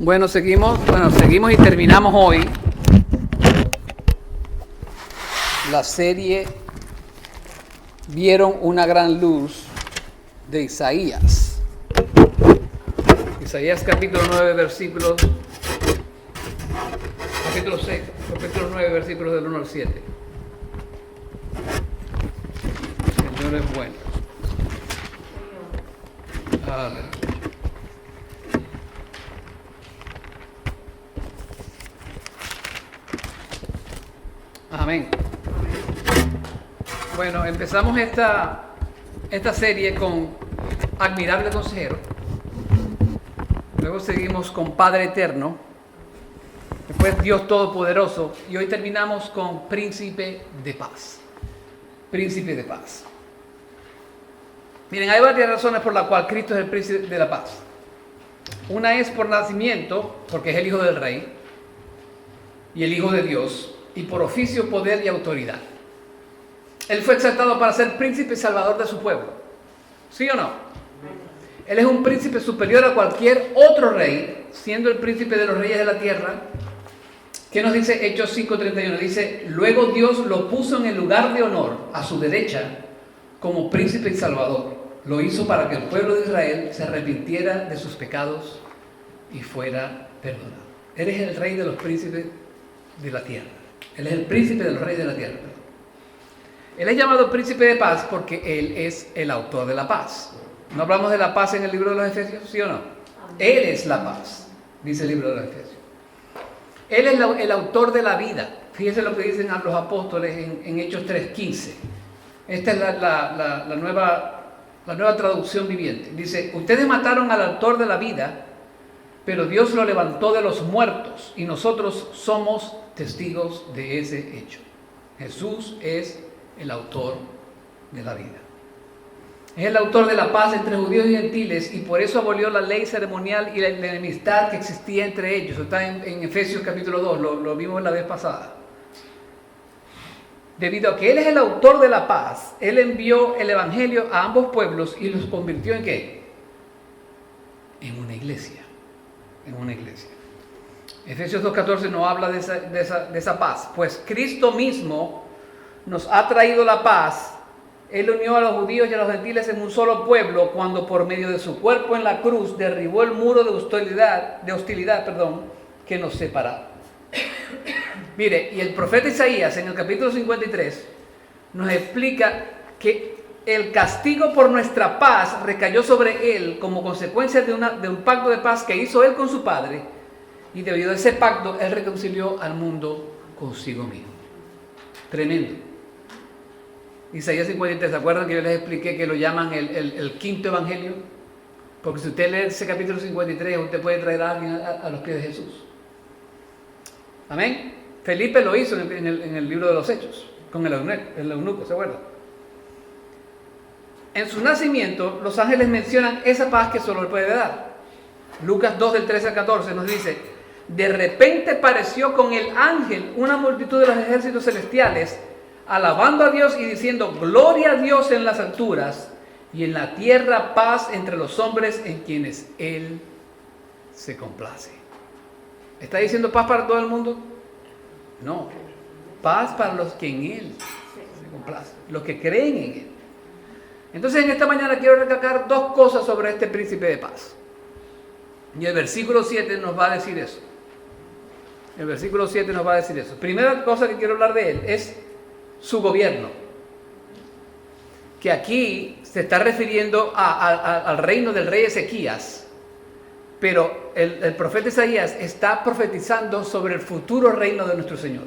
Bueno, seguimos y terminamos hoy la serie Vieron una gran luz de Isaías. Isaías capítulo 9, capítulo 6, capítulo 9, versículos del 1 al 7. El Señor es bueno. Aleluya. Amén. Bueno, empezamos esta serie con Admirable Consejero. Luego seguimos con Padre Eterno. Después Dios Todopoderoso. Y hoy terminamos con Príncipe de Paz. Príncipe de Paz. Miren, hay varias razones por las cuales Cristo es el Príncipe de la Paz. Una es por nacimiento, porque es el Hijo del Rey y el Hijo de Dios, y por oficio, poder y autoridad. Él fue exaltado para ser príncipe y salvador de su pueblo. ¿Sí o no? Él es un príncipe superior a cualquier otro rey, siendo el príncipe de los reyes de la tierra. ¿Qué nos dice Hechos 5:31? Dice, luego Dios lo puso en el lugar de honor, a su derecha, como príncipe y salvador. Lo hizo para que el pueblo de Israel se arrepintiera de sus pecados y fuera perdonado. Él es el rey de los príncipes de la tierra. Él es el príncipe de los reyes de la tierra. Él es llamado príncipe de paz porque Él es el autor de la paz. ¿No hablamos de la paz en el libro de los Efesios? ¿Sí o no? Él es la paz, dice el libro de los Efesios. Él es el autor de la vida. Fíjense lo que dicen los apóstoles en Hechos 3:15. Esta es la nueva traducción viviente. Dice, ustedes mataron al autor de la vida, pero Dios lo levantó de los muertos y nosotros somos testigos de ese hecho. Jesús es el autor de la vida. Es el autor de la paz entre judíos y gentiles y por eso abolió la ley ceremonial y la enemistad que existía entre ellos. Está en Efesios capítulo 2, lo vimos la vez pasada. Debido a que Él es el autor de la paz, Él envió el evangelio a ambos pueblos y los convirtió ¿en qué? En una iglesia. En una iglesia. Efesios 2:14 nos habla de esa paz. Pues Cristo mismo nos ha traído la paz. Él unió a los judíos y a los gentiles en un solo pueblo cuando por medio de su cuerpo en la cruz derribó el muro de hostilidad, que nos separaba. Mire, y el profeta Isaías en el capítulo 53 nos explica que el castigo por nuestra paz recayó sobre él como consecuencia de un pacto de paz que hizo él con su Padre, y debido a ese pacto él reconcilió al mundo consigo mismo. Tremendo. Isaías 53, ¿se acuerdan que yo les expliqué que lo llaman el quinto evangelio? Porque si usted lee ese capítulo 53, usted puede traer a alguien a los pies de Jesús. Amén. Felipe lo hizo en el libro de los Hechos, con el eunuco, ¿se acuerdan? En su nacimiento, los ángeles mencionan esa paz que solo él puede dar. Lucas 2, del 13 al 14 nos dice, de repente pareció con el ángel una multitud de los ejércitos celestiales, alabando a Dios y diciendo, gloria a Dios en las alturas, y en la tierra paz entre los hombres en quienes Él se complace. ¿Está diciendo paz para todo el mundo? No, paz para los que en Él se complace, los que creen en Él. Entonces en esta mañana quiero recalcar dos cosas sobre este príncipe de paz. Y el versículo 7 nos va a decir eso. El versículo 7 nos va a decir eso. Primera cosa que quiero hablar de él es su gobierno. Que aquí se está refiriendo al reino del rey Ezequías. Pero el profeta Isaías está profetizando sobre el futuro reino de nuestro Señor.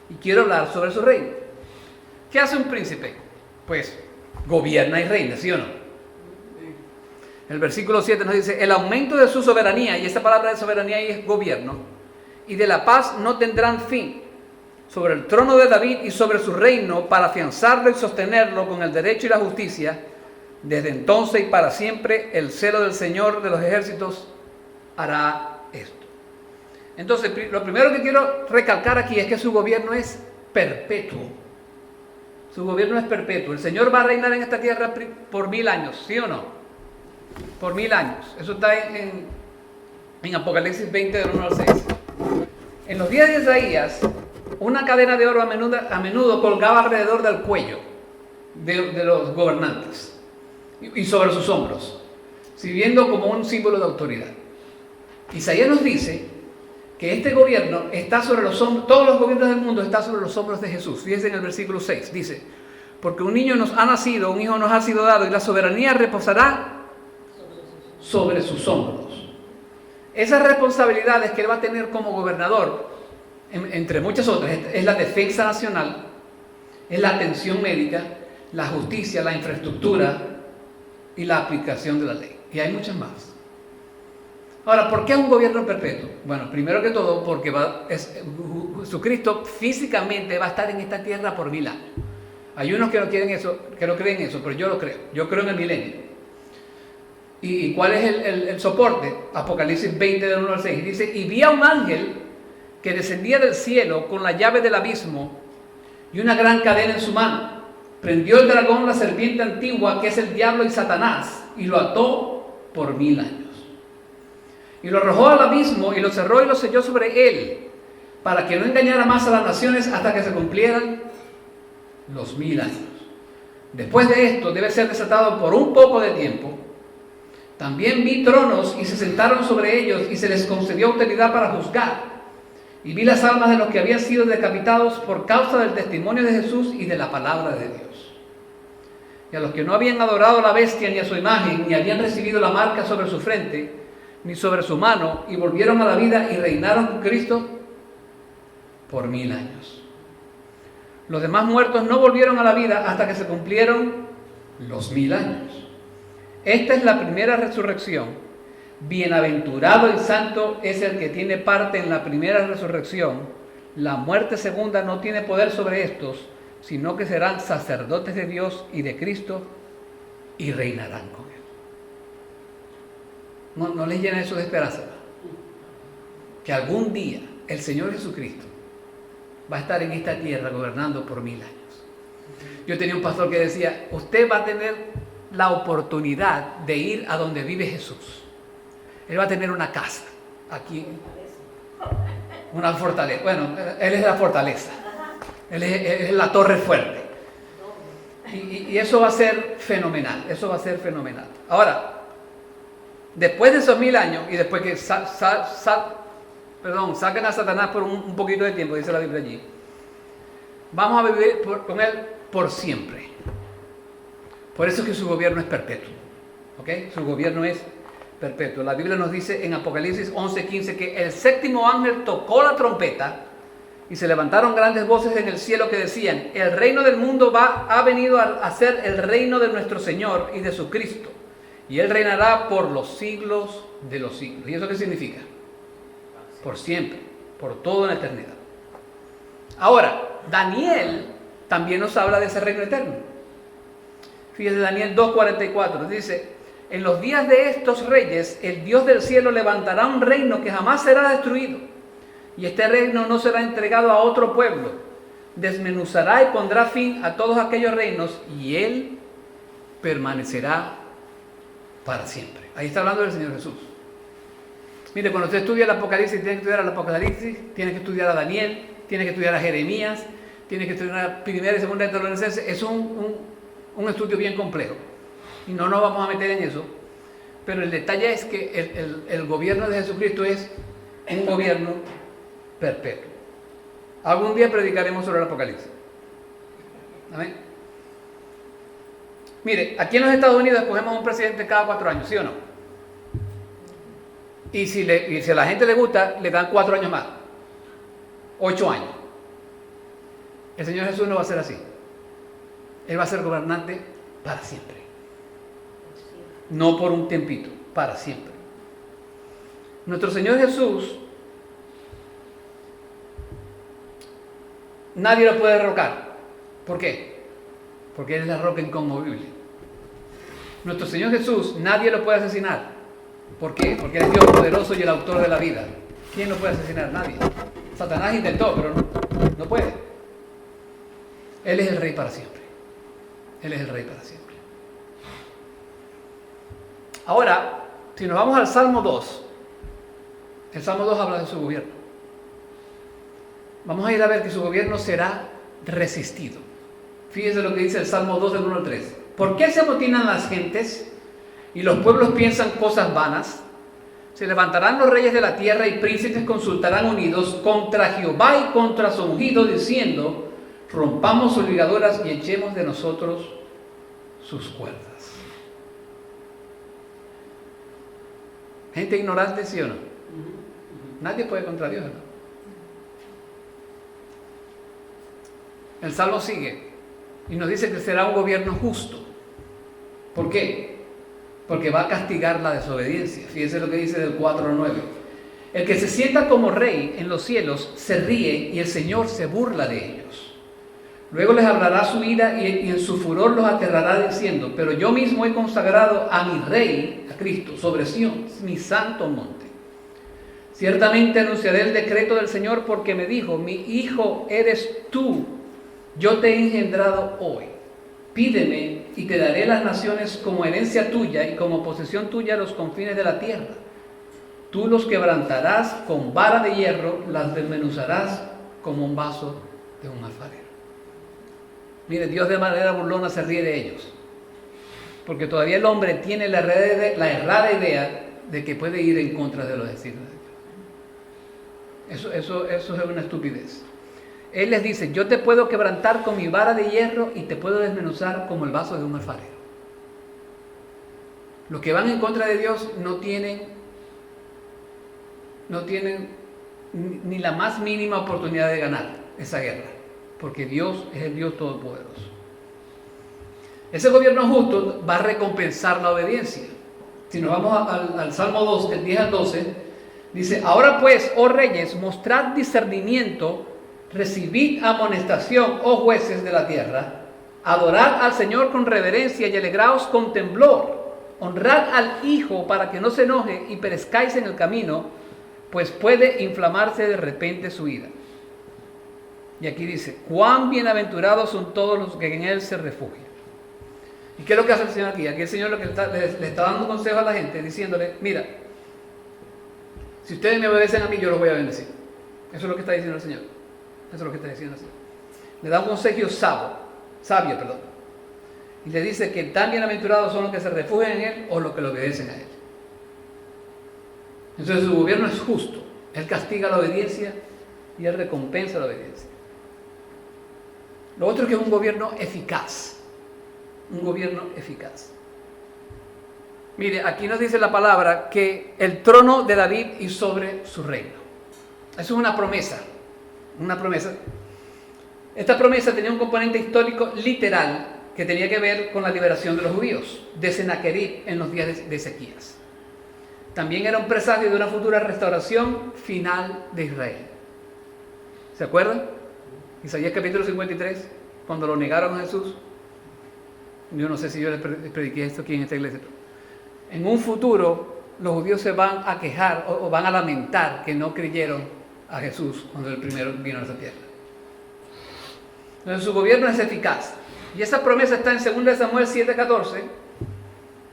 Y quiero hablar sobre su reino. ¿Qué hace un príncipe? Pues gobierna y reina, ¿sí o no? El versículo 7 nos dice, el aumento de su soberanía, y esta palabra de soberanía ahí es gobierno, y de la paz no tendrán fin, sobre el trono de David y sobre su reino, para afianzarlo y sostenerlo con el derecho y la justicia, desde entonces y para siempre. El celo del Señor de los ejércitos hará esto. Entonces, lo primero que quiero recalcar aquí es que su gobierno es perpetuo. Su gobierno es perpetuo. El Señor va a reinar en esta tierra por 1000 años, ¿sí o no? Por 1000 años. Eso está en en Apocalipsis 20, del 1 al 6. En los días de Isaías, una cadena de oro a menudo colgaba alrededor del cuello de los gobernantes y sobre sus hombros, sirviendo como un símbolo de autoridad. Isaías nos dice que este gobierno está sobre los hombros, todos los gobiernos del mundo están sobre los hombros de Jesús. Fíjense en el versículo 6, dice: porque un niño nos ha nacido, un hijo nos ha sido dado, y la soberanía reposará sobre sus hombros. Esas responsabilidades que él va a tener como gobernador, entre muchas otras, es la defensa nacional, es la atención médica, la justicia, la infraestructura y la aplicación de la ley. Y hay muchas más. Ahora, ¿por qué un gobierno perpetuo? Bueno, primero que todo, porque Jesucristo físicamente va a estar en esta tierra por 1000 años. Hay unos que no quieren eso, que no creen eso, pero yo lo creo. Yo creo en el milenio. ¿Y cuál es el soporte? Apocalipsis 20, del 1 al 6. Dice: y vi a un ángel que descendía del cielo con la llave del abismo y una gran cadena en su mano. Prendió el dragón, la serpiente antigua, que es el diablo y Satanás, y lo ató por 1000 años. Y lo arrojó al abismo y lo cerró y lo selló sobre él, para que no engañara más a las naciones hasta que se cumplieran los 1000 años. Después de esto debe ser desatado por un poco de tiempo. También vi tronos y se sentaron sobre ellos y se les concedió autoridad para juzgar. Y vi las almas de los que habían sido decapitados por causa del testimonio de Jesús y de la palabra de Dios. Y a los que no habían adorado a la bestia ni a su imagen, ni habían recibido la marca sobre su frente, ni sobre su mano, y volvieron a la vida y reinaron con Cristo por 1000 años. Los demás muertos no volvieron a la vida hasta que se cumplieron los 1000 años. Esta es la primera resurrección. Bienaventurado y santo es el que tiene parte en la primera resurrección. La muerte segunda no tiene poder sobre estos, sino que serán sacerdotes de Dios y de Cristo y reinarán con él. ¿No les llena eso de esperanza? Que algún día el Señor Jesucristo va a estar en esta tierra gobernando por 1000 años. Yo tenía un pastor que decía: usted va a tener la oportunidad de ir a donde vive Jesús. Él va a tener una casa aquí, una fortaleza. Bueno, Él es la fortaleza, Él es la torre fuerte. Y eso va a ser fenomenal, eso va a ser fenomenal. Ahora, después de esos 1000 años, y después que saquen a Satanás por un poquito de tiempo, dice la Biblia allí, vamos a vivir con Él por siempre. Por eso es que su gobierno es perpetuo. ¿Ok? Su gobierno es perpetuo. La Biblia nos dice en Apocalipsis 11:15 que el séptimo ángel tocó la trompeta y se levantaron grandes voces en el cielo que decían: el reino del mundo ha venido a ser el reino de nuestro Señor y de su Cristo, y Él reinará por los siglos de los siglos. ¿Y eso qué significa? Por siempre, por toda la eternidad. Ahora, Daniel también nos habla de ese reino eterno. Fíjese, Daniel 2:44 dice: en los días de estos reyes, el Dios del cielo levantará un reino que jamás será destruido, y este reino no será entregado a otro pueblo. Desmenuzará y pondrá fin a todos aquellos reinos, y Él permanecerá para siempre. Ahí está hablando del Señor Jesús. Mire, cuando usted estudia el Apocalipsis, tiene que estudiar el Apocalipsis, tiene que estudiar a Daniel, tiene que estudiar a Jeremías, tiene que estudiar a Primera y Segunda de Tesalonicenses. Es un estudio bien complejo y no nos vamos a meter en eso, pero el detalle es que el gobierno de Jesucristo es un gobierno perpetuo. Algún día predicaremos sobre el Apocalipsis. Amén. Mire, aquí en los Estados Unidos escogemos un presidente cada 4 años, ¿sí o no? Y si a la gente le gusta, le dan 4 años más, 8 años. El Señor Jesús no va a ser así. Él va a ser gobernante para siempre. No por un tiempito, para siempre. Nuestro Señor Jesús, nadie lo puede derrocar. ¿Por qué? Porque Él es la roca inconmovible. Nuestro Señor Jesús, nadie lo puede asesinar. ¿Por qué? Porque Él es Dios poderoso y el autor de la vida. ¿Quién lo puede asesinar? Nadie. Satanás intentó, pero no puede. Él es el Rey para siempre. Él es el Rey para siempre. Ahora, si nos vamos al Salmo 2, El Salmo 2 habla de su gobierno. Vamos a ir a ver que su gobierno será resistido. Fíjense lo que dice el Salmo 2 del 1 al 3. ¿Por qué se amotinan las gentes y los pueblos piensan cosas vanas? Se levantarán los reyes de la tierra y príncipes consultarán unidos contra Jehová y contra su ungido, diciendo: rompamos sus ligaduras y echemos de nosotros sus cuerdas. Gente ignorante, ¿sí o no? Nadie puede contra Dios, ¿no? El Salmo sigue y nos dice que será un gobierno justo. ¿Por qué? Porque va a castigar la desobediencia. Fíjense lo que dice del 4 al 9. El que se sienta como rey en los cielos se ríe y el Señor se burla de ellos. Luego les hablará su ira y en su furor los aterrará diciendo: pero yo mismo he consagrado a mi rey, a Cristo, sobre Sión, mi santo monte. Ciertamente anunciaré el decreto del Señor, porque me dijo: mi hijo eres tú, yo te he engendrado hoy. Pídeme y te daré las naciones como herencia tuya y como posesión tuya los confines de la tierra. Tú los quebrantarás con vara de hierro, las desmenuzarás como un vaso de un alfarero. Mire, Dios de manera burlona se ríe de ellos, porque todavía el hombre tiene la errada idea de que puede ir en contra de los designios de Dios. Eso es una estupidez. Él les dice: yo te puedo quebrantar con mi vara de hierro y te puedo desmenuzar como el vaso de un alfarero. Los que van en contra de Dios no tienen ni la más mínima oportunidad de ganar esa guerra, porque Dios es el Dios todopoderoso. Ese gobierno justo va a recompensar la obediencia. Si nos vamos al Salmo 2, del 10 al 12, dice: ahora pues, oh reyes, mostrad discernimiento, recibid amonestación, oh jueces de la tierra, adorad al Señor con reverencia y alegraos con temblor, honrad al Hijo para que no se enoje y perezcáis en el camino, pues puede inflamarse de repente su ira. Y aquí dice: cuán bienaventurados son todos los que en Él se refugian. ¿Y qué es lo que hace el Señor aquí? Aquí el Señor lo que le está dando un consejo a la gente, diciéndole: mira, si ustedes me obedecen a mí, yo los voy a bendecir. Eso es lo que está diciendo el Señor. Eso es lo que está diciendo el Señor. Le da un consejo sabio. Y le dice que tan bienaventurados son los que se refugian en Él o los que lo obedecen a Él. Entonces su gobierno es justo. Él castiga la obediencia y Él recompensa la obediencia. Lo otro es que es un gobierno eficaz. Un gobierno eficaz. Mire, aquí nos dice la palabra que el trono de David y sobre su reino. Eso es una promesa. Una promesa. Esta promesa tenía un componente histórico literal que tenía que ver con la liberación de los judíos de Sennacherib en los días de Ezequías. También era un presagio de una futura restauración final de Israel. ¿Se acuerdan? Isaías capítulo 53, cuando lo negaron a Jesús. Yo no sé si yo les prediqué esto aquí en esta iglesia. En un futuro los judíos se van a quejar o van a lamentar que no creyeron a Jesús cuando el primero vino a esta tierra. Entonces su gobierno es eficaz. Y esa promesa está en 2 Samuel 7:14,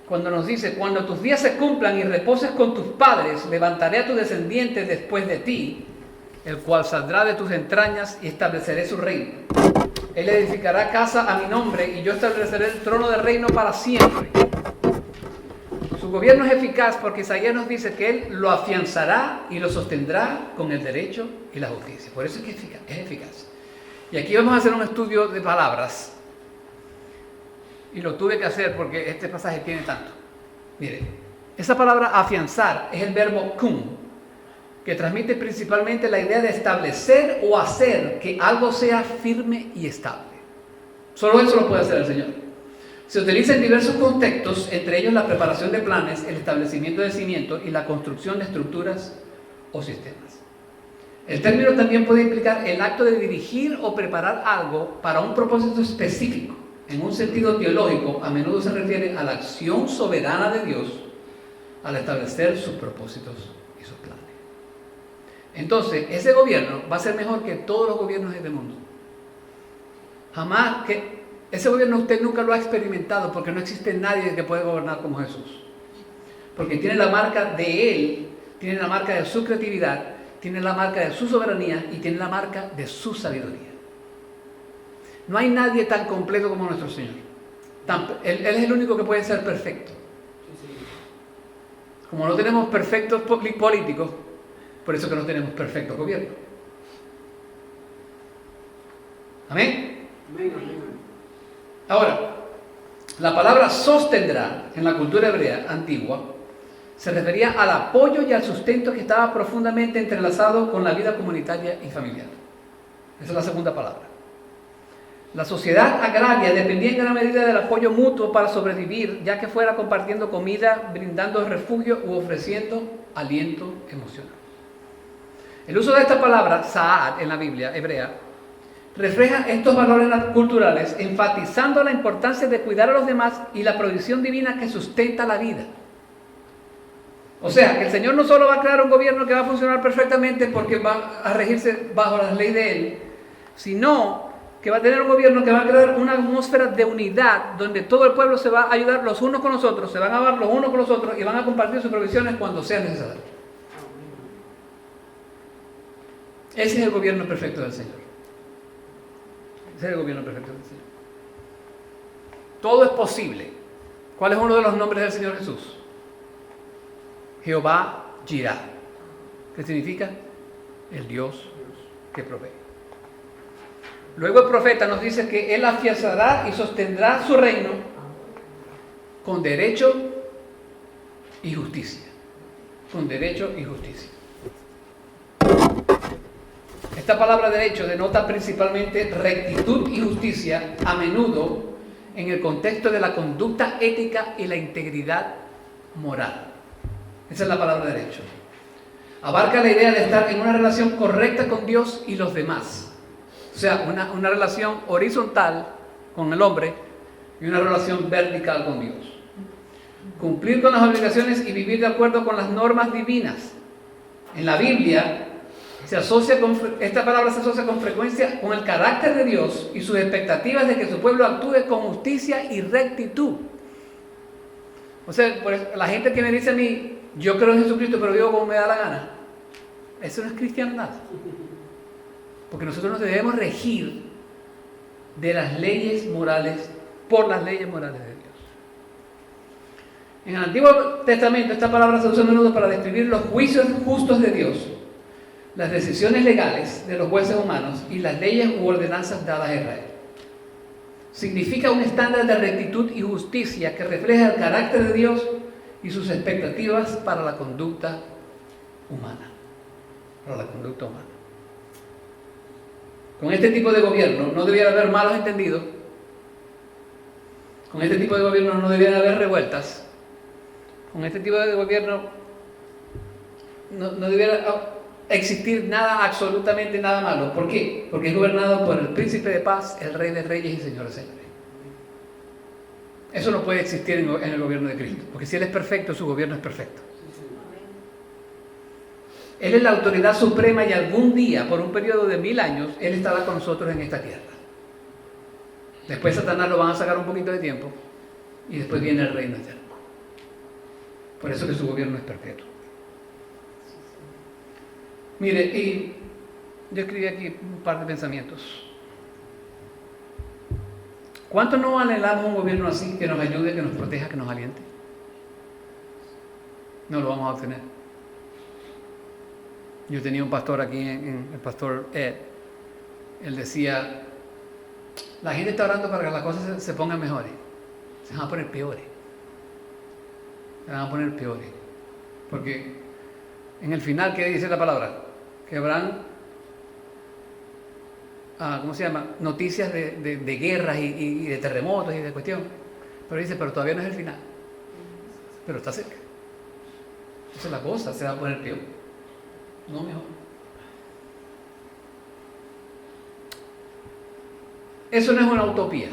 cuando nos dice: cuando tus días se cumplan y reposes con tus padres, levantaré a tus descendientes después de ti, el cual saldrá de tus entrañas, y estableceré su reino. Él edificará casa a mi nombre, y yo estableceré el trono del reino para siempre. Su gobierno es eficaz porque Isaías nos dice que Él lo afianzará y lo sostendrá con el derecho y la justicia. Por eso es que es eficaz. Y aquí vamos a hacer un estudio de palabras. Y lo tuve que hacer porque este pasaje tiene tanto. Mire, esa palabra afianzar es el verbo cum, que transmite principalmente la idea de establecer o hacer que algo sea firme y estable. Solo eso lo puede hacer el Señor. Se utiliza en diversos contextos, entre ellos la preparación de planes, el establecimiento de cimientos y la construcción de estructuras o sistemas. El término también puede implicar el acto de dirigir o preparar algo para un propósito específico. En un sentido teológico, a menudo se refiere a la acción soberana de Dios al establecer sus propósitos y sus planes. Entonces, ese gobierno va a ser mejor que todos los gobiernos de este mundo. Jamás que ese gobierno usted nunca lo ha experimentado, porque no existe nadie que pueda gobernar como Jesús. Porque tiene la marca de Él tiene la marca de su creatividad, tiene la marca de su soberanía y tiene la marca de su sabiduría. No hay nadie tan completo como nuestro Señor. Él es el único que puede ser perfecto. Como no tenemos perfectos políticos, por eso que no tenemos perfecto gobierno. ¿Amén? Ahora, la palabra sostendrá en la cultura hebrea antigua se refería al apoyo y al sustento que estaba profundamente entrelazado con la vida comunitaria y familiar. Esa es la segunda palabra. La sociedad agraria dependía en gran medida del apoyo mutuo para sobrevivir, ya que fuera compartiendo comida, brindando refugio u ofreciendo aliento emocional. El uso de esta palabra, sa'ad, en la Biblia hebrea, refleja estos valores culturales, enfatizando la importancia de cuidar a los demás y la provisión divina que sustenta la vida. O sea, que el Señor no solo va a crear un gobierno que va a funcionar perfectamente porque va a regirse bajo las leyes de Él, sino que va a tener un gobierno que va a crear una atmósfera de unidad donde todo el pueblo se va a ayudar los unos con los otros, se van a amar los unos con los otros y van a compartir sus provisiones cuando sea necesario. Ese es el gobierno perfecto del Señor. Ese es el gobierno perfecto del Señor. Todo es posible. ¿Cuál es uno de los nombres del Señor Jesús? Jehová Jireh. ¿Qué significa? El Dios que provee. Luego el profeta nos dice que Él afianzará y sostendrá su reino con derecho y justicia. Con derecho y justicia. Esta palabra derecho denota principalmente rectitud y justicia, a menudo en el contexto de la conducta ética y la integridad moral. Esa es la palabra derecho. Abarca la idea de estar en una relación correcta con Dios y los demás. O sea, una relación horizontal con el hombre y una relación vertical con Dios. Cumplir con las obligaciones y vivir de acuerdo con las normas divinas. En la Biblia, esta palabra se asocia con frecuencia con el carácter de Dios y sus expectativas de que su pueblo actúe con justicia y rectitud. O sea, la gente que me dice a mí, yo creo en Jesucristo, pero vivo como me da la gana, eso no es cristiandad. Porque nosotros nos debemos regir de las leyes morales, por las leyes morales de Dios. En el Antiguo Testamento esta palabra se usa a menudo para describir los juicios justos de Dios, las decisiones legales de los jueces humanos y las leyes u ordenanzas dadas a Israel. Significa un estándar de rectitud y justicia que refleja el carácter de Dios y sus expectativas para la conducta humana. Para la conducta humana. Con este tipo de gobierno no debiera haber malos entendidos. Con este tipo de gobierno no debiera haber revueltas. Con este tipo de gobierno no debiera existir nada, absolutamente nada malo. ¿Por qué? Porque es gobernado por el príncipe de paz, el rey de reyes y señor de señores. Eso no puede existir en el gobierno de Cristo, porque si Él es perfecto, su gobierno es perfecto. Él es la autoridad suprema y algún día, por un periodo de 1000 años, Él estará con nosotros en esta tierra. Después Satanás lo van a sacar un poquito de tiempo y después viene el reino eterno. Por eso que su gobierno es perfecto. Mire, y yo escribí aquí un par de pensamientos. ¿Cuánto no anhelamos un gobierno así que nos ayude, que nos proteja, que nos aliente? No lo vamos a obtener. Yo tenía un pastor aquí, el pastor Ed. Él decía, la gente está orando para que las cosas se pongan mejores. Se van a poner peores. Se van a poner peores. Porque en el final, ¿qué dice la palabra? Que habrán, ¿cómo se llama? Noticias de guerras y de terremotos y de cuestión. Pero dice, pero todavía no es el final. Pero está cerca. Entonces la cosa se va a poner peor. No mejor. Eso no es una utopía.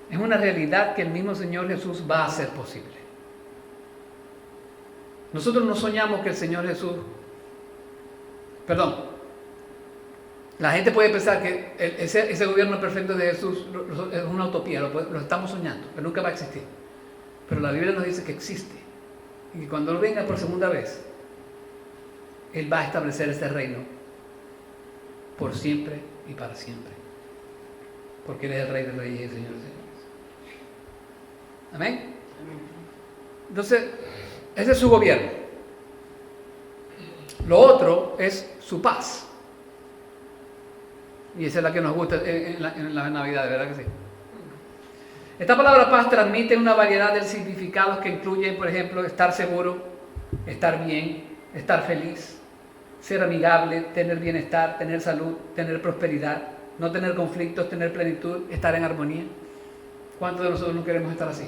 Es una realidad que el mismo Señor Jesús va a hacer posible. Nosotros no soñamos que el Señor Jesús... La gente puede pensar que ese gobierno perfecto de Jesús es una utopía, lo estamos soñando, que nunca va a existir. Pero la Biblia nos dice que existe. Y cuando Él venga por segunda vez, Él va a establecer ese reino por siempre y para siempre. Porque Él es el Rey de Reyes y el Señor de Señores. Amén. Entonces, ese es su gobierno. Lo otro es su paz. Y esa es la que nos gusta en la Navidad, ¿verdad que sí? Esta palabra paz transmite una variedad de significados que incluyen, por ejemplo, estar seguro, estar bien, estar feliz, ser amigable, tener bienestar, tener salud, tener prosperidad, no tener conflictos, tener plenitud, estar en armonía. ¿Cuántos de nosotros no queremos estar así?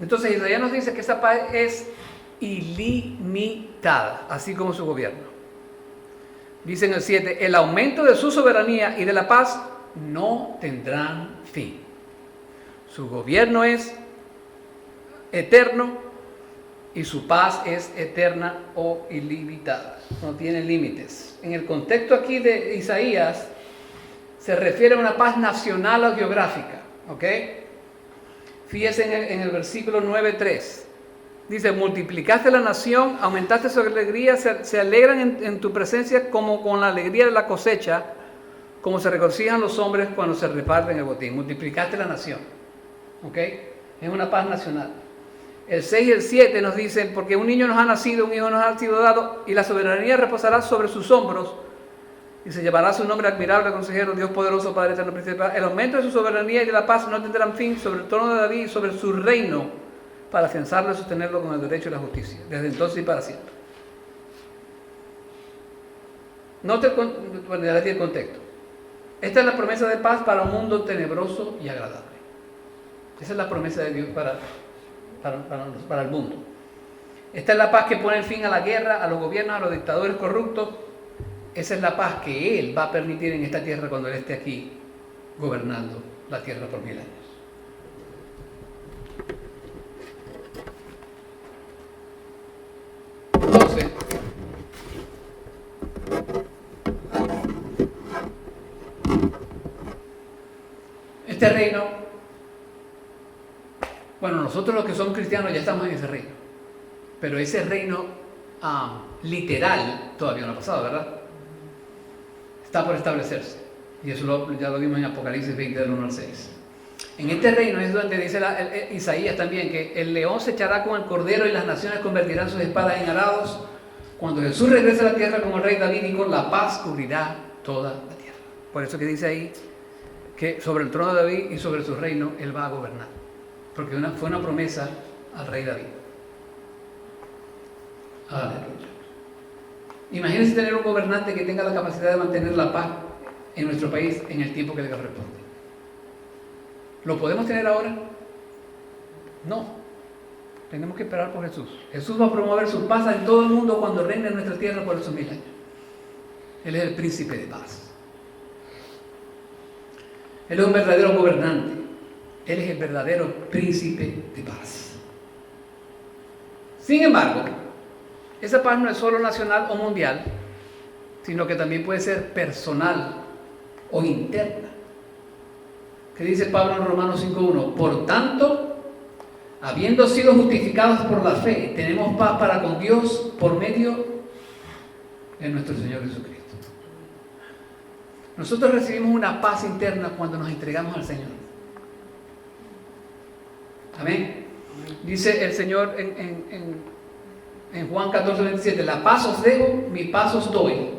Entonces Isaías nos dice que esa paz es ilimitada, así como su gobierno. Dice en el 7, el aumento de su soberanía y de la paz no tendrán fin. Su gobierno es eterno y su paz es eterna o ilimitada. No tiene límites. En el contexto aquí de Isaías se refiere a una paz nacional o geográfica. ¿Ok? Fíjense en el versículo 9:3. Dice, multiplicaste la nación, aumentaste su alegría, se alegran en tu presencia como con la alegría de la cosecha, como se regocijan los hombres cuando se reparten el botín. Multiplicaste la nación. ¿Ok? Es una paz nacional. El 6 y el 7 nos dicen, porque un niño nos ha nacido, un hijo nos ha sido dado, y la soberanía reposará sobre sus hombros, y se llevará su nombre admirable, consejero, Dios poderoso, Padre eterno, príncipe de paz. El aumento de su soberanía y de la paz no tendrán fin sobre el trono de David y sobre su reino, para afianzarlo y sostenerlo con el derecho y la justicia, desde entonces y para siempre. Note el contexto. Esta es la promesa de paz para un mundo tenebroso y agradable. Esa es la promesa de Dios para el mundo. Esta es la paz que pone fin a la guerra, a los gobiernos, a los dictadores corruptos. Esa es la paz que Él va a permitir en esta tierra cuando Él esté aquí gobernando la tierra por 1000 años. Entonces, este reino, bueno, nosotros los que somos cristianos ya estamos en ese reino, pero ese reino literal todavía no ha pasado, ¿verdad? Está por establecerse, y eso ya lo vimos en Apocalipsis 20 del 1 al 6. En este reino es donde dice Isaías también que el león se echará con el cordero y las naciones convertirán sus espadas en arados. Cuando Jesús regrese a la tierra como el rey David, y con la paz cubrirá toda la tierra. Por eso que dice ahí que sobre el trono de David y sobre su reino Él va a gobernar. Porque fue una promesa al rey David. Aleluya. Imagínense tener un gobernante que tenga la capacidad de mantener la paz en nuestro país en el tiempo que le corresponde. ¿Lo podemos tener ahora? No. Tenemos que esperar por Jesús. Jesús va a promover su paz en todo el mundo cuando reine en nuestra tierra por esos 1000 años. Él es el príncipe de paz. Él es un verdadero gobernante. Él es el verdadero príncipe de paz. Sin embargo, esa paz no es solo nacional o mundial, sino que también puede ser personal o interna. ¿Qué dice Pablo en Romanos 5:1? Por tanto, habiendo sido justificados por la fe, tenemos paz para con Dios por medio de nuestro Señor Jesucristo. Nosotros recibimos una paz interna cuando nos entregamos al Señor. Amén. Dice el Señor en Juan 14:27, la paz os dejo, mi paz os doy.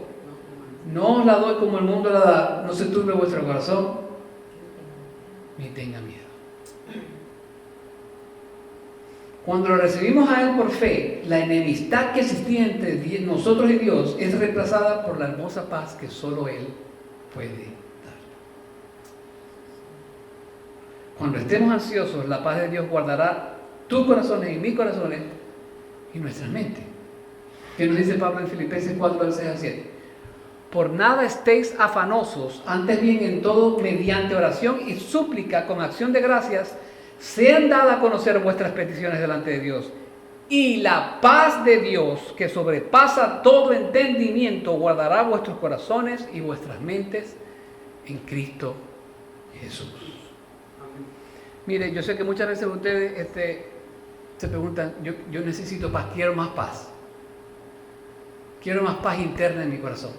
No os la doy como el mundo la da, no se turbe vuestro corazón, ni tenga miedo. Cuando lo recibimos a Él por fe, la enemistad que existía entre nosotros y Dios es reemplazada por la hermosa paz que solo Él puede dar. Cuando estemos ansiosos, la paz de Dios guardará tus corazones y mis corazones y nuestras mentes. ¿Qué nos dice Pablo en Filipenses 4:6-7? Por nada estéis afanosos, antes bien en todo mediante oración y súplica con acción de gracias, sean dadas a conocer vuestras peticiones delante de Dios. Y la paz de Dios, que sobrepasa todo entendimiento, guardará vuestros corazones y vuestras mentes en Cristo Jesús. Mire, yo sé que muchas veces ustedes se preguntan, yo necesito paz, quiero más paz. Quiero más paz interna en mi corazón.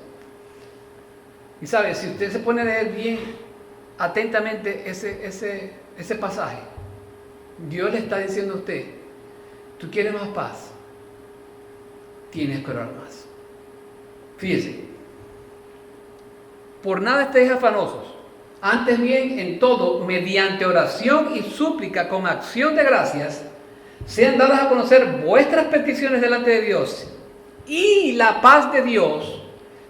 Y sabe, si usted se pone a leer bien atentamente ese pasaje, Dios le está diciendo a usted, tú quieres más paz, tienes que orar más. Fíjese, por nada estéis afanosos, antes bien en todo, mediante oración y súplica con acción de gracias, sean dadas a conocer vuestras peticiones delante de Dios, y la paz de Dios,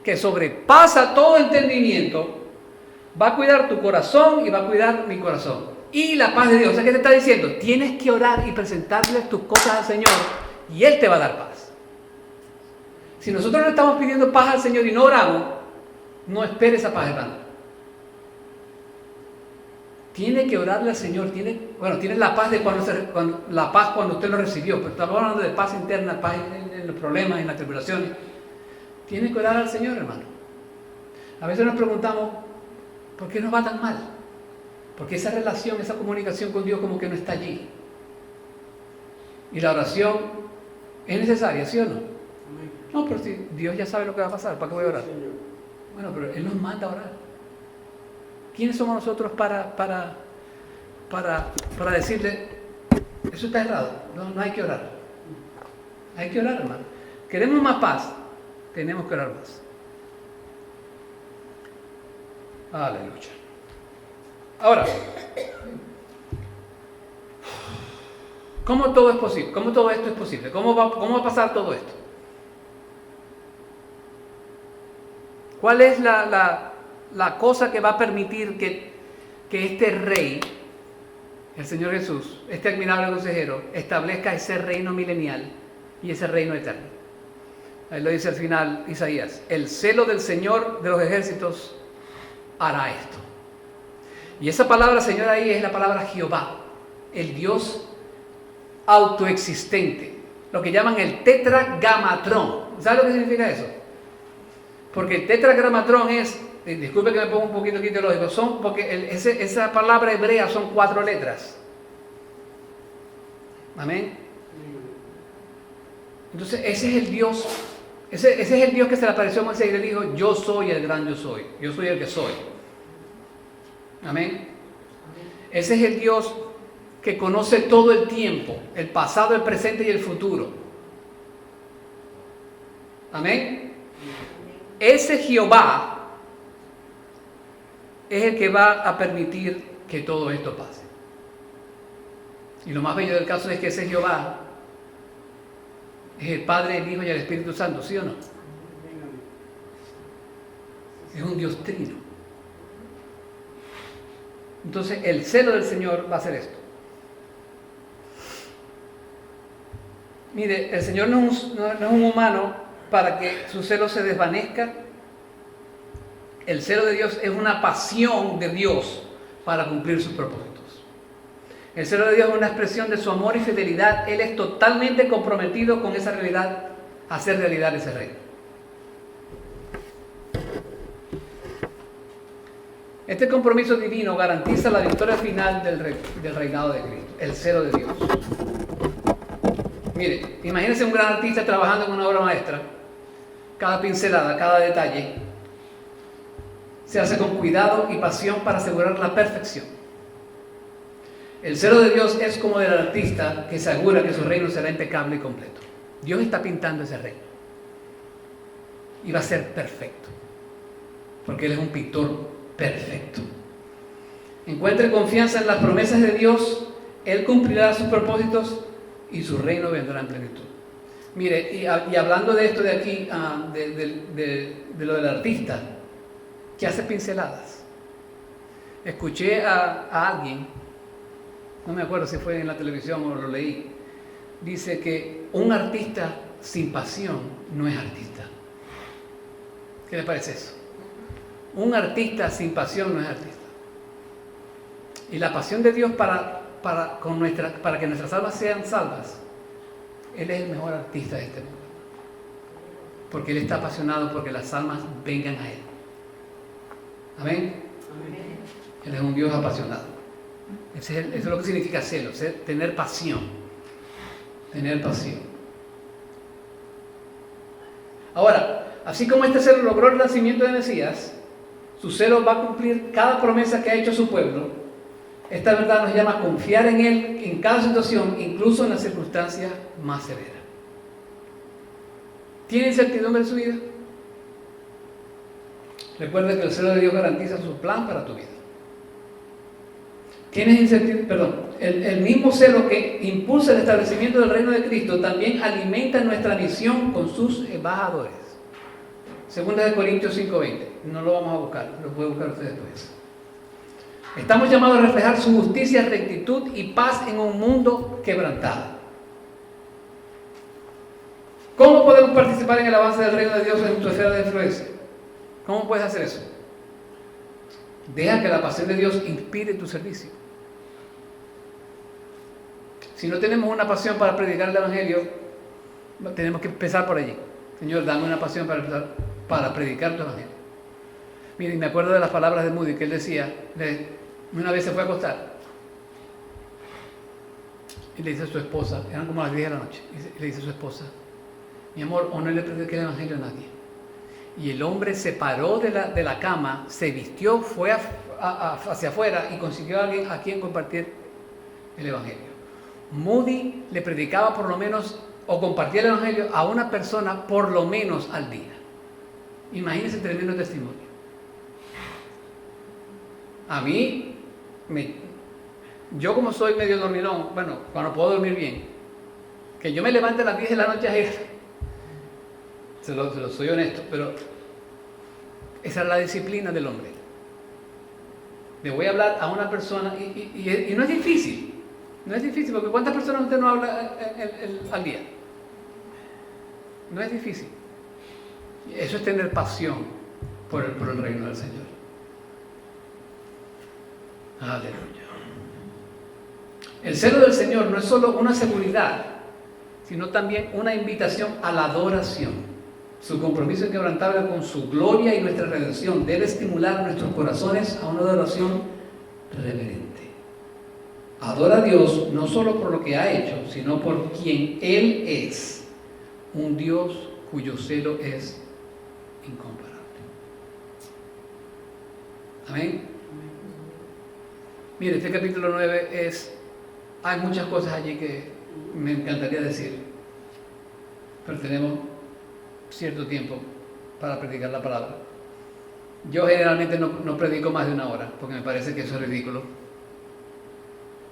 que sobrepasa todo entendimiento, va a cuidar tu corazón y va a cuidar mi corazón. Y la paz de Dios, ¿sabes qué te está diciendo? Tienes que orar y presentarle tus cosas al Señor y Él te va a dar paz. Si nosotros le estamos pidiendo paz al Señor y no oramos, no espere esa paz, hermano. Tiene que orarle al Señor. Tiene la paz cuando usted lo recibió, pero estamos hablando de paz interna, paz en los problemas, en las tribulaciones. Tiene que orar al Señor, hermano. A veces nos preguntamos, ¿por qué nos va tan mal? Porque esa relación, esa comunicación con Dios como que no está allí. Y la oración es necesaria, ¿sí o no? No, pero si Dios ya sabe lo que va a pasar, ¿para qué voy a orar? Bueno, pero Él nos manda a orar. ¿Quiénes somos nosotros para decirle, eso está errado? No hay que orar. Hay que orar, hermano. Queremos más paz, tenemos que orar más. Aleluya. Ahora, ¿cómo todo es posible? ¿Cómo todo esto es posible? ¿Cómo va a pasar todo esto? ¿Cuál es la cosa que va a permitir que este rey, el Señor Jesús, este admirable consejero, establezca ese reino milenial y ese reino eterno? Ahí lo dice al final Isaías: el celo del Señor de los ejércitos hará esto. Y esa palabra Señor ahí es la palabra Jehová, el Dios autoexistente, lo que llaman el tetragamatrón. ¿Sabe lo que significa eso? Porque el tetragamatrón es, disculpe que me ponga un poquito aquí teológico, porque esa palabra hebrea son 4 letras. Amén. Entonces ese es el Dios, ese es el Dios que se le apareció a Moisés y le dijo: yo soy el gran yo soy el que soy. Amén. Ese es el Dios que conoce todo el tiempo, el pasado, el presente y el futuro. Amén. Ese Jehová es el que va a permitir que todo esto pase. Y lo más bello del caso es que ese Jehová es el Padre, el Hijo y el Espíritu Santo, ¿sí o no? Es un Dios trino. Entonces el celo del Señor va a hacer esto. Mire, el Señor no es un humano para que su celo se desvanezca. El celo de Dios es una pasión de Dios para cumplir sus propósitos. El celo de Dios es una expresión de su amor y fidelidad. Él es totalmente comprometido con esa realidad, hacer realidad ese reino. Este compromiso divino garantiza la victoria final del reinado de Cristo, el celo de Dios. Mire, imagínense un gran artista trabajando en una obra maestra. Cada pincelada, cada detalle se hace con cuidado y pasión para asegurar la perfección. El celo de Dios es como del artista que se asegura que su reino será impecable y completo. Dios está pintando ese reino y va a ser perfecto, porque Él es un pintor perfecto. Encuentre confianza en las promesas de Dios. Él cumplirá sus propósitos y su reino vendrá en plenitud. Mire, y hablando de esto de aquí, de lo del artista que hace pinceladas, escuché a alguien, no me acuerdo si fue en la televisión o lo leí, dice que un artista sin pasión no es artista. ¿Qué le parece eso? Un artista sin pasión no es artista. Y la pasión de Dios para que nuestras almas sean salvas, Él es el mejor artista de este mundo. Porque Él está apasionado porque las almas vengan a Él. Amén. Él es un Dios apasionado. Eso es lo que significa celo, tener pasión. Tener pasión. Ahora, así como este celo logró el nacimiento de Mesías, su celo va a cumplir cada promesa que ha hecho a su pueblo. Esta verdad nos llama a confiar en Él en cada situación, incluso en las circunstancias más severas. ¿Tiene incertidumbre en su vida? Recuerda que el celo de Dios garantiza su plan para tu vida. ¿Tienes incertidumbre? Perdón. El mismo celo que impulsa el establecimiento del reino de Cristo también alimenta nuestra misión con sus embajadores. Segunda de Corintios 5:20. No lo vamos a buscar, lo pueden buscar ustedes después. Estamos llamados a reflejar su justicia, rectitud y paz en un mundo quebrantado. ¿Cómo podemos participar en el avance del reino de Dios en tu esfera de influencia? ¿Cómo puedes hacer eso? Deja que la pasión de Dios inspire tu servicio. Si no tenemos una pasión para predicar el Evangelio, tenemos que empezar por allí. Señor, dame una pasión para predicar tu Evangelio. Miren, me acuerdo de las palabras de Moody que él decía, una vez se fue a acostar y le dice a su esposa, eran como las 10 de la noche, y le dice a su esposa: mi amor, o no le prediqué el Evangelio a nadie. Y el hombre se paró de la cama, se vistió, fue hacia afuera y consiguió a alguien a quien compartir el Evangelio. Moody le predicaba por lo menos, o compartía el Evangelio a una persona por lo menos al día. Imagínense el tremendo testimonio. A mí, yo como soy medio dormilón, bueno, cuando puedo dormir bien, que yo me levante a las 10 de la noche a ir, se lo soy honesto, pero esa es la disciplina del hombre. Le voy a hablar a una persona y no es difícil. No es difícil, porque ¿cuántas personas usted no habla al día? No es difícil. Eso es tener pasión por el reino del Señor. Aleluya. El celo del Señor no es solo una seguridad, sino también una invitación a la adoración. Su compromiso inquebrantable con su gloria y nuestra redención debe estimular nuestros corazones a una adoración reverente. Adora a Dios no solo por lo que ha hecho, sino por quien Él es, un Dios cuyo celo es incomparable. Amén. Mire, este capítulo 9 hay muchas cosas allí que me encantaría decir, pero tenemos cierto tiempo para predicar la palabra. Yo generalmente no predico más de una hora, porque me parece que eso es ridículo.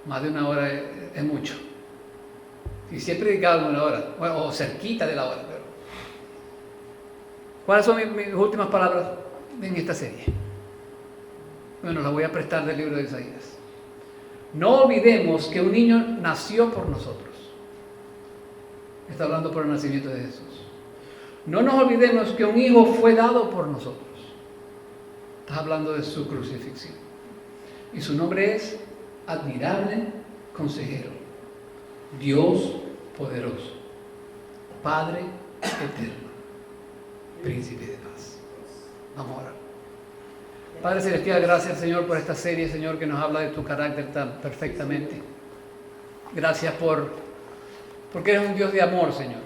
Más de una hora es mucho. Y si he predicado una hora, bueno, o cerquita de la hora. Pero ¿cuáles son mis últimas palabras en esta serie? Bueno, las voy a prestar del libro de Isaías. No olvidemos que un niño nació por nosotros. Está hablando por el nacimiento de Jesús. No nos olvidemos que un hijo fue dado por nosotros. Está hablando de su crucifixión. Y su nombre es Admirable Consejero, Dios Poderoso, Padre Eterno, Príncipe de Paz. Vamos a orar. Padre Celestial, gracias, Señor, por esta serie, Señor, que nos habla de tu carácter tan perfectamente. Gracias porque eres un Dios de amor, Señor.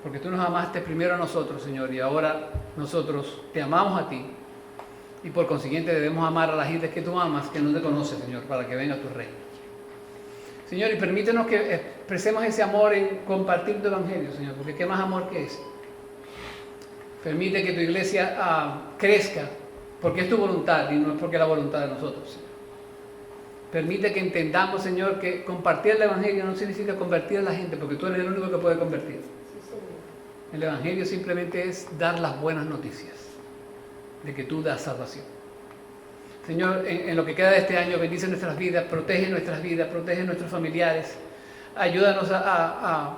Porque tú nos amaste primero a nosotros, Señor, y ahora nosotros te amamos a ti. Y por consiguiente debemos amar a la gente que tú amas, que no te conoce, Señor, para que venga tu reino. Señor, y permítenos que expresemos ese amor en compartir tu evangelio, Señor, porque qué más amor que ese. Permite que tu iglesia crezca, porque es tu voluntad y no es porque es la voluntad de nosotros, Señor. Permite que entendamos, Señor, que compartir el evangelio no significa convertir a la gente, porque tú eres el único que puede convertir. El evangelio simplemente es dar las buenas noticias de que tú das salvación. Señor, en lo que queda de este año, bendice nuestras vidas, protege nuestros familiares, ayúdanos a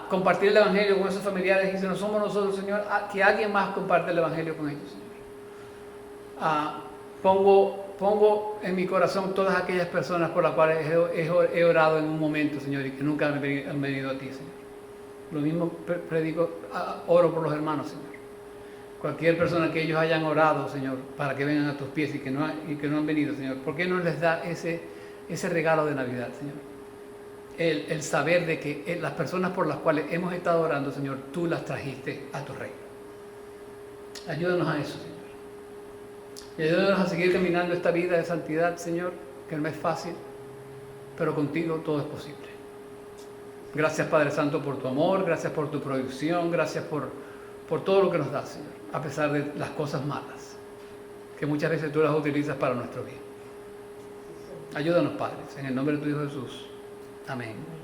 compartir el evangelio con esos familiares, y si no somos nosotros, Señor, que alguien más comparte el evangelio con ellos, Señor. Pongo en mi corazón todas aquellas personas por las cuales he orado en un momento, Señor, y que nunca han venido a ti, Señor. Lo mismo oro por los hermanos, Señor. Cualquier persona que ellos hayan orado, Señor, para que vengan a tus pies y que no han venido, Señor, ¿por qué no les da ese ese regalo de Navidad, Señor. El saber de que las personas por las cuales hemos estado orando, Señor, tú las trajiste a tu reino. Ayúdanos a eso, Señor. Y ayúdanos a seguir caminando esta vida de santidad, Señor, que no es fácil, pero contigo todo es posible. Gracias, Padre Santo, por tu amor, gracias por tu provisión, gracias por todo lo que nos das, Señor, a pesar de las cosas malas, que muchas veces tú las utilizas para nuestro bien. Ayúdanos, Padre, en el nombre de tu Hijo Jesús. Amén.